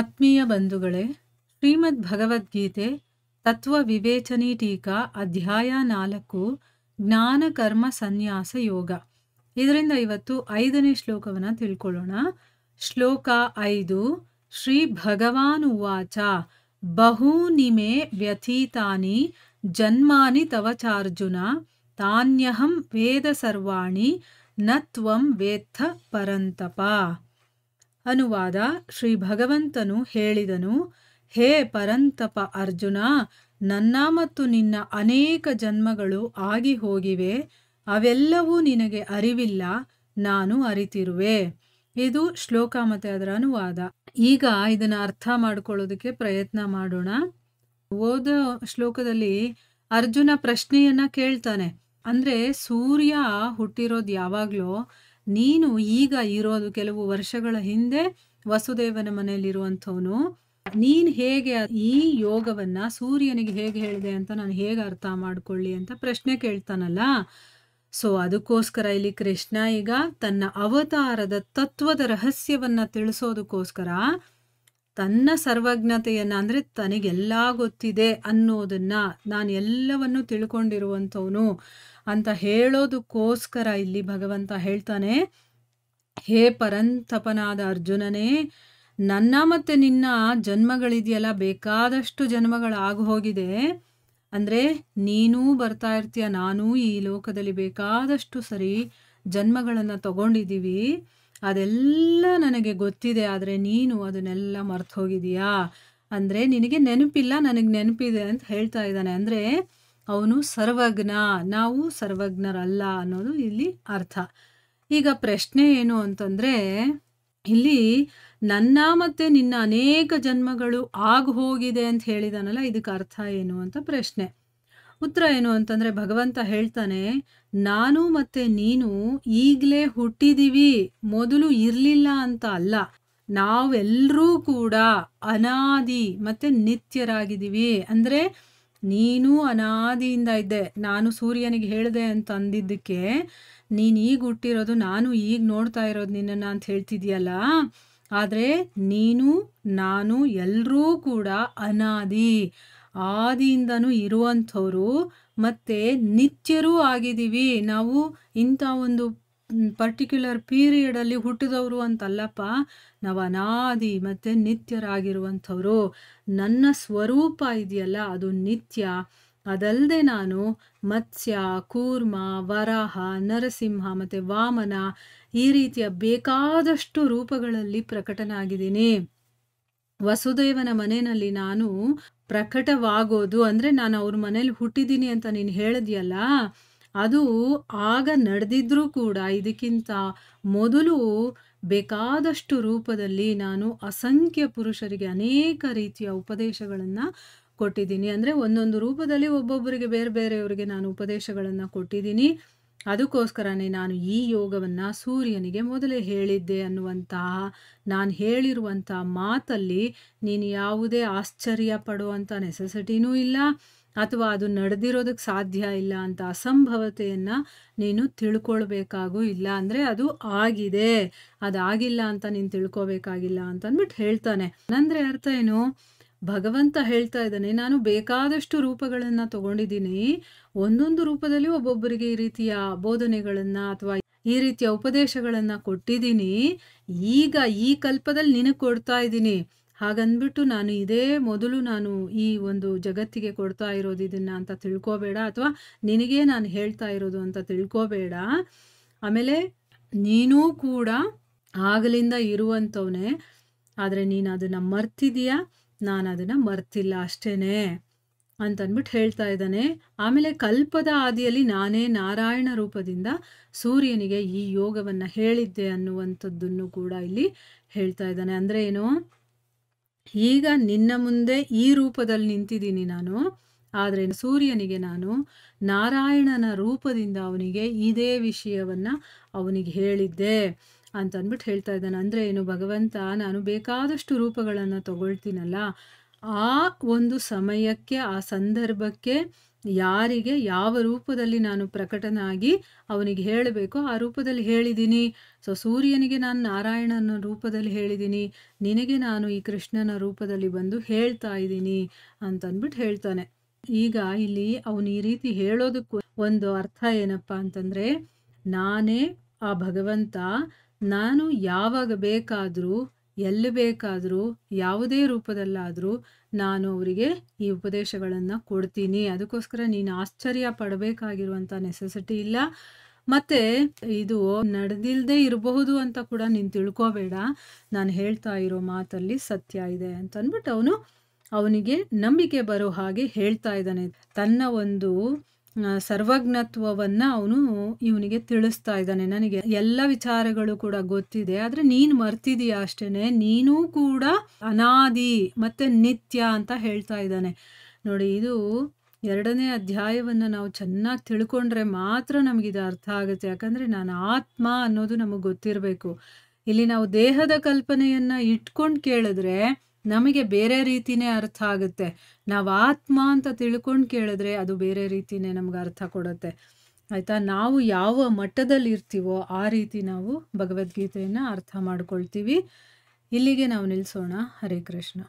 ಆತ್ಮೀಯ ಬಂಧುಗಳೇ, ಶ್ರೀಮದ್ ಭಗವದ್ಗೀತೆ ತತ್ವ ವಿವೇಚನಿ ಟೀಕಾ ಅಧ್ಯಾಯ 4 ಜ್ಞಾನ ಕರ್ಮ ಸನ್ಯಾಸ ಯೋಗ. ಇದರಿಂದ ಇವತ್ತು 5ನೇ ಶ್ಲೋಕವನ್ನು ತಿಳ್ಕೊಳ್ಳೋಣ. ಶ್ಲೋಕ 5. ಶ್ರೀ ಭಗವಾನ್ ಉವಾಚ ಬಹೂನಿ ಮೇ ವ್ಯಥೀತಾನಿ ಜನ್ಮಾನಿ ತವ ಚಾರ್ಜುನ ತಾನ್ಯಹಂ ವೇದ ಸರ್ವಾಣಿ ನ ತ್ವಂ ವೇತ್ಥ ಪರಂತಪ. ಅನುವಾದ: ಶ್ರೀ ಭಗವಂತನು ಹೇಳಿದನು, ಹೇ ಪರಂತಪ ಅರ್ಜುನ, ನನ್ನ ಮತ್ತು ನಿನ್ನ ಅನೇಕ ಜನ್ಮಗಳು ಆಗಿ ಹೋಗಿವೆ, ಅವೆಲ್ಲವೂ ನಿನಗೆ ಅರಿವಿಲ್ಲ, ನಾನು ಅರಿತಿರುವೆ. ಇದು ಶ್ಲೋಕ ಮತ್ತು ಅದರ ಅನುವಾದ. ಈಗ ಇದನ್ನು ಅರ್ಥ ಮಾಡ್ಕೊಳ್ಳೋದಕ್ಕೆ ಪ್ರಯತ್ನ ಮಾಡೋಣ. ಓದ ಶ್ಲೋಕದಲ್ಲಿ ಅರ್ಜುನ ಪ್ರಶ್ನೆಯನ್ನ ಕೇಳ್ತಾನೆ. ಅಂದ್ರೆ ಸೂರ್ಯ ಹುಟ್ಟಿರೋದು ಯಾವಾಗ್ಲೋ, ನೀನು ಈಗ ಇರೋದು ಕೆಲವು ವರ್ಷಗಳ ಹಿಂದೆ ವಸುದೇವನ ಮನೆಯಲ್ಲಿರುವಂಥವನು, ನೀನ್ ಹೇಗೆ ಈ ಯೋಗವನ್ನ ಸೂರ್ಯನಿಗೆ ಹೇಗೆ ಹೇಳಿದೆ ಅಂತ ನಾನು ಹೇಗೆ ಅರ್ಥ ಮಾಡ್ಕೊಳ್ಳಿ ಅಂತ ಪ್ರಶ್ನೆ ಕೇಳ್ತಾನಲ್ಲ. ಸೊ ಅದಕ್ಕೋಸ್ಕರ ಇಲ್ಲಿ ಕೃಷ್ಣ ಈಗ ತನ್ನ ಅವತಾರದ ತತ್ವದ ರಹಸ್ಯವನ್ನ ತಿಳಿಸೋದಕ್ಕೋಸ್ಕರ ತನ್ನ ಸರ್ವಜ್ಞತೆಯನ್ನ, ಅಂದ್ರೆ ತನಗೆಲ್ಲ ಗೊತ್ತಿದೆ ಅನ್ನೋದನ್ನ, ನಾನು ಎಲ್ಲವನ್ನು ತಿಳ್ಕೊಂಡಿರುವಂಥವನು ಅಂತ ಹೇಳೋದಕ್ಕೋಸ್ಕರ ಇಲ್ಲಿ ಭಗವಂತ ಹೇಳ್ತಾನೆ, ಹೇ ಪರಂತಪನಾದ ಅರ್ಜುನನೇ, ನನ್ನ ಮತ್ತೆ ನಿನ್ನ ಜನ್ಮಗಳಿದೆಯಲ್ಲ, ಬೇಕಾದಷ್ಟು ಜನ್ಮಗಳಾಗಿ ಹೋಗಿದೆ. ಅಂದ್ರೆ ನೀನೂ ಬರ್ತಾ ಇರ್ತೀಯ, ನಾನೂ ಈ ಲೋಕದಲ್ಲಿ ಬೇಕಾದಷ್ಟು ಸರಿ ಜನ್ಮಗಳನ್ನು ತಗೊಂಡಿದ್ದೀವಿ, ಅದೆಲ್ಲ ನನಗೆ ಗೊತ್ತಿದೆ. ಆದರೆ ನೀನು ಅದನ್ನೆಲ್ಲ ಮರ್ತು ಹೋಗಿದೀಯಾ. ಅಂದರೆ ನಿನಗೆ ನೆನಪಿಲ್ಲ, ನನಗೆ ನೆನಪಿದೆ ಅಂತ ಹೇಳ್ತಾ ಇದ್ದಾನೆ. ಅಂದರೆ ಅವನು ಸರ್ವಜ್ಞ, ನಾವು ಸರ್ವಜ್ಞರಲ್ಲ ಅನ್ನೋದು ಇಲ್ಲಿ ಅರ್ಥ. ಈಗ ಪ್ರಶ್ನೆ ಏನು ಅಂತಂದರೆ, ಇಲ್ಲಿ ನನ್ನ ಮತ್ತು ನಿನ್ನ ಅನೇಕ ಜನ್ಮಗಳು ಆಗಿ ಹೋಗಿದೆ ಅಂತ ಹೇಳಿದಾನಲ್ಲ, ಇದಕ್ಕೆ ಅರ್ಥ ಏನು ಅಂತ ಪ್ರಶ್ನೆ. ಉತ್ತರ ಏನು ಅಂತಂದರೆ, ಭಗವಂತ ಹೇಳ್ತಾನೆ, ನಾನು ಮತ್ತು ನೀನು ಈಗಲೇ ಹುಟ್ಟಿದೀವಿ, ಮೊದಲು ಇರಲಿಲ್ಲ ಅಂತ ಅಲ್ಲ. ನಾವೆಲ್ಲರೂ ಕೂಡ ಅನಾದಿ ಮತ್ತು ನಿತ್ಯರಾಗಿದ್ದೀವಿ. ಅಂದರೆ ನೀನು ಅನಾದಿಯಿಂದ ಇದ್ದೆ. ನಾನು ಸೂರ್ಯನಿಗೆ ಹೇಳಿದೆ ಅಂತ ಅಂದಿದ್ದಕ್ಕೆ ನೀನು ಈಗ ಹುಟ್ಟಿರೋದು, ನಾನು ಈಗ ನೋಡ್ತಾ ಇರೋದು ನಿನ್ನನ್ನು ಅಂತ ಹೇಳ್ತಿದ್ಯಲ್ಲ. ಆದರೆ ನೀನು ನಾನು ಎಲ್ಲರೂ ಕೂಡ ಅನಾದಿ, ಆದಿಯಿಂದನೂ ಇರುವಂಥವ್ರು ಮತ್ತು ನಿತ್ಯರೂ ಆಗಿದ್ದೀವಿ. ನಾವು ಇಂಥ ಒಂದು ಪರ್ಟಿಕ್ಯುಲರ್ ಪೀರಿಯಡಲ್ಲಿ ಹುಟ್ಟಿದವರು ಅಂತಲ್ಲಪ್ಪ, ನಾವು ಅನಾದಿ ಮತ್ತು ನಿತ್ಯರಾಗಿರುವಂಥವ್ರು. ನನ್ನ ಸ್ವರೂಪ ಇದೆಯಲ್ಲ ಅದು ನಿತ್ಯ. ಅದಲ್ಲದೆ ನಾನು ಮತ್ಸ್ಯ, ಕೂರ್ಮ, ವರಾಹ, ನರಸಿಂಹ ಮತ್ತು ವಾಮನ, ಈ ರೀತಿಯ ಬೇಕಾದಷ್ಟು ರೂಪಗಳಲ್ಲಿ ಪ್ರಕಟನಾಗಿದ್ದೀನಿ. ವಸುದೇವನ ಮನೆಯಲ್ಲಿ ನಾನು ಪ್ರಕಟವಾಗೋದು, ಅಂದರೆ ನಾನು ಅವ್ರ ಮನೇಲಿ ಹುಟ್ಟಿದ್ದೀನಿ ಅಂತ ನೀನು ಹೇಳಿದ್ಯಲ್ಲ, ಅದು ಆಗ ನಡೆದಿದ್ರೂ ಕೂಡ ಇದಕ್ಕಿಂತ ಮೊದಲು ಬೇಕಾದಷ್ಟು ರೂಪದಲ್ಲಿ ನಾನು ಅಸಂಖ್ಯ ಪುರುಷರಿಗೆ ಅನೇಕ ರೀತಿಯ ಉಪದೇಶಗಳನ್ನು ಕೊಟ್ಟಿದ್ದೀನಿ. ಅಂದರೆ ಒಂದೊಂದು ರೂಪದಲ್ಲಿ ಒಬ್ಬೊಬ್ಬರಿಗೆ ಬೇರೆ ಬೇರೆಯವರಿಗೆ ನಾನು ಉಪದೇಶಗಳನ್ನು ಕೊಟ್ಟಿದ್ದೀನಿ. ಅದಕ್ಕೋಸ್ಕರನೇ ನಾನು ಈ ಯೋಗವನ್ನು ಸೂರ್ಯನಿಗೆ ಮೊದಲೇ ಹೇಳಿದ್ದೆ ಅನ್ನುವಂತಹ, ನಾನು ಹೇಳಿರುವಂಥ ಮಾತಲ್ಲಿ ನೀನು ಯಾವುದೇ ಆಶ್ಚರ್ಯ ಪಡುವಂಥ ನೆಸೆಸಿಟಿನೂ ಇಲ್ಲ, ಅಥವಾ ಅದು ನಡೆದಿರೋದಕ್ಕೆ ಸಾಧ್ಯ ಇಲ್ಲ ಅಂತ ಅಸಂಭವತೆಯನ್ನು ನೀನು ತಿಳ್ಕೊಳ್ಬೇಕಾಗೂ ಇಲ್ಲ. ಅಂದರೆ ಅದು ಆಗಿದೆ, ಅದಾಗಿಲ್ಲ ಅಂತ ನೀನು ತಿಳ್ಕೊಬೇಕಾಗಿಲ್ಲ ಅಂತಂದ್ಬಿಟ್ಟು ಹೇಳ್ತಾನೆ. ಅಂದರೆ ಅರ್ಥ ಏನು? ಭಗವಂತ ಹೇಳ್ತಾ ಇದ್ದಾನೆ, ನಾನು ಬೇಕಾದಷ್ಟು ರೂಪಗಳನ್ನು ತಗೊಂಡಿದ್ದೀನಿ, ಒಂದೊಂದು ರೂಪದಲ್ಲಿ ಒಬ್ಬೊಬ್ಬರಿಗೆ ಈ ರೀತಿಯ ಬೋಧನೆಗಳನ್ನು ಅಥವಾ ಈ ರೀತಿಯ ಉಪದೇಶಗಳನ್ನು ಕೊಟ್ಟಿದ್ದೀನಿ. ಈಗ ಈ ಕಲ್ಪದಲ್ಲಿ ನಿನಗೆ ಕೊಡ್ತಾ ಇದ್ದೀನಿ. ಹಾಗಂದ್ಬಿಟ್ಟು ನಾನು ಇದೇ ಮೊದಲು ನಾನು ಈ ಒಂದು ಜಗತ್ತಿಗೆ ಕೊಡ್ತಾ ಇರೋದು ಇದನ್ನು ಅಂತ ತಿಳ್ಕೊಬೇಡ, ಅಥವಾ ನಿನಗೇ ನಾನು ಹೇಳ್ತಾ ಇರೋದು ಅಂತ ತಿಳ್ಕೊಬೇಡ. ಆಮೇಲೆ ನೀನೂ ಕೂಡ ಆಗಲಿಂದ ಇರುವಂಥವನೇ, ಆದರೆ ನೀನು ಅದನ್ನು ಮರ್ತಿದೀಯಾ, ನಾನು ಅದನ್ನು ಮರ್ತಿಲ್ಲ ಅಷ್ಟೇನೆ ಅಂತಂದ್ಬಿಟ್ಟು ಹೇಳ್ತಾ ಇದ್ದಾನೆ. ಆಮೇಲೆ ಕಲ್ಪದ ಆದಿಯಲ್ಲಿ ನಾನೇ ನಾರಾಯಣ ರೂಪದಿಂದ ಸೂರ್ಯನಿಗೆ ಈ ಯೋಗವನ್ನು ಹೇಳಿದ್ದೆ ಅನ್ನುವಂಥದ್ದನ್ನು ಕೂಡ ಇಲ್ಲಿ ಹೇಳ್ತಾ ಇದ್ದಾನೆ. ಅಂದರೆ ಏನು? ಈಗ ನಿನ್ನ ಮುಂದೆ ಈ ರೂಪದಲ್ಲಿ ನಿಂತಿದ್ದೀನಿ ನಾನು, ಆದರೆ ಸೂರ್ಯನಿಗೆ ನಾನು ನಾರಾಯಣನ ರೂಪದಿಂದ ಅವನಿಗೆ ಇದೇ ವಿಷಯವನ್ನು ಅವನಿಗೆ ಹೇಳಿದ್ದೆ ಅಂತಂದ್ಬಿಟ್ಟು ಹೇಳ್ತಾ ಇದ್ದಾನೆ. ಅಂದರೆ ಏನು? ಭಗವಂತ ನಾನು ಬೇಕಾದಷ್ಟು ರೂಪಗಳನ್ನು ತಗೊಳ್ತೀನಲ್ಲ, ಆ ಒಂದು ಸಮಯಕ್ಕೆ, ಆ ಸಂದರ್ಭಕ್ಕೆ ಯಾರಿಗೆ ಯಾವ ರೂಪದಲ್ಲಿ ನಾನು ಪ್ರಕಟನಾಗಿ ಅವನಿಗೆ ಹೇಳಬೇಕೋ ಆ ರೂಪದಲ್ಲಿ ಹೇಳಿದ್ದೀನಿ. ಸೊ ಸೂರ್ಯನಿಗೆ ನಾನು ನಾರಾಯಣನ ರೂಪದಲ್ಲಿ ಹೇಳಿದ್ದೀನಿ, ನಿನಗೆ ನಾನು ಈ ಕೃಷ್ಣನ ರೂಪದಲ್ಲಿ ಬಂದು ಹೇಳ್ತಾ ಇದ್ದೀನಿ ಅಂತಂದ್ಬಿಟ್ಟು ಹೇಳ್ತಾನೆ. ಈಗ ಇಲ್ಲಿ ಅವನು ಈ ರೀತಿ ಹೇಳೋದಕ್ಕೂ ಒಂದು ಅರ್ಥ ಏನಪ್ಪ ಅಂತಂದರೆ, ನಾನೇ ಆ ಭಗವಂತ, ನಾನು ಯಾವಾಗ ಬೇಕಾದರೂ ಎಲ್ಲಿ ಬೇಕಾದರೂ ಯಾವುದೇ ರೂಪದಲ್ಲಾದರೂ ನಾನು ಅವರಿಗೆ ಈ ಉಪದೇಶಗಳನ್ನು ಕೊಡ್ತೀನಿ. ಅದಕ್ಕೋಸ್ಕರ ನೀನು ಆಶ್ಚರ್ಯ ಪಡಬೇಕಾಗಿರುವಂಥ ನೆಸೆಸಿಟಿ ಇಲ್ಲ. ಮತ್ತು ಇದು ನಡೆದಿಲ್ಲದೆ ಇರಬಹುದು ಅಂತ ಕೂಡ ನೀನು ತಿಳ್ಕೋಬೇಡ. ನಾನು ಹೇಳ್ತಾ ಇರೋ ಮಾತಲ್ಲಿ ಸತ್ಯ ಇದೆ ಅಂತಂದ್ಬಿಟ್ಟು ಅವನಿಗೆ ನಂಬಿಕೆ ಬರೋ ಹಾಗೆ ಹೇಳ್ತಾ ಇದ್ದಾನೆ. ತನ್ನ ಒಂದು ಸರ್ವಜ್ಞತ್ವವನ್ನು ಅವನು ಇವನಿಗೆ ತಿಳಿಸ್ತಾ ಇದ್ದಾನೆ. ನನಗೆ ಎಲ್ಲ ವಿಚಾರಗಳು ಕೂಡ ಗೊತ್ತಿದೆ, ಆದರೆ ನೀನು ಮರ್ತಿದೀಯ ಅಷ್ಟೇ, ನೀನೂ ಕೂಡ ಅನಾದಿ ಮತ್ತು ನಿತ್ಯ ಅಂತ ಹೇಳ್ತಾ ಇದ್ದಾನೆ. ನೋಡಿ, ಇದು 2ನೇ ಅಧ್ಯಾಯವನ್ನು ನಾವು ಚೆನ್ನಾಗಿ ತಿಳ್ಕೊಂಡ್ರೆ ಮಾತ್ರ ನಮಗಿದು ಅರ್ಥ ಆಗುತ್ತೆ. ಯಾಕಂದರೆ ನಾನು ಆತ್ಮ ಅನ್ನೋದು ನಮಗೆ ಗೊತ್ತಿರಬೇಕು. ಇಲ್ಲಿ ನಾವು ದೇಹದ ಕಲ್ಪನೆಯನ್ನು ಇಟ್ಕೊಂಡು ಕೇಳಿದ್ರೆ ನಮಗೆ ಬೇರೆ ರೀತಿಯೇ ಅರ್ಥ ಆಗುತ್ತೆ. ನಾವು ಆತ್ಮ ಅಂತ ತಿಳ್ಕೊಂಡು ಕೇಳಿದ್ರೆ ಅದು ಬೇರೆ ರೀತಿಯೇ ನಮ್ಗೆ ಅರ್ಥ ಕೊಡುತ್ತೆ. ಆಯಿತಾ? ನಾವು ಯಾವ ಮಟ್ಟದಲ್ಲಿ ಇರ್ತೀವೋ ಆ ರೀತಿ ನಾವು ಭಗವದ್ಗೀತೆಯನ್ನು ಅರ್ಥ ಮಾಡ್ಕೊಳ್ತೀವಿ. ಇಲ್ಲಿಗೆ ನಾವು ನಿಲ್ಲಿಸೋಣ. ಹರೇ ಕೃಷ್ಣ.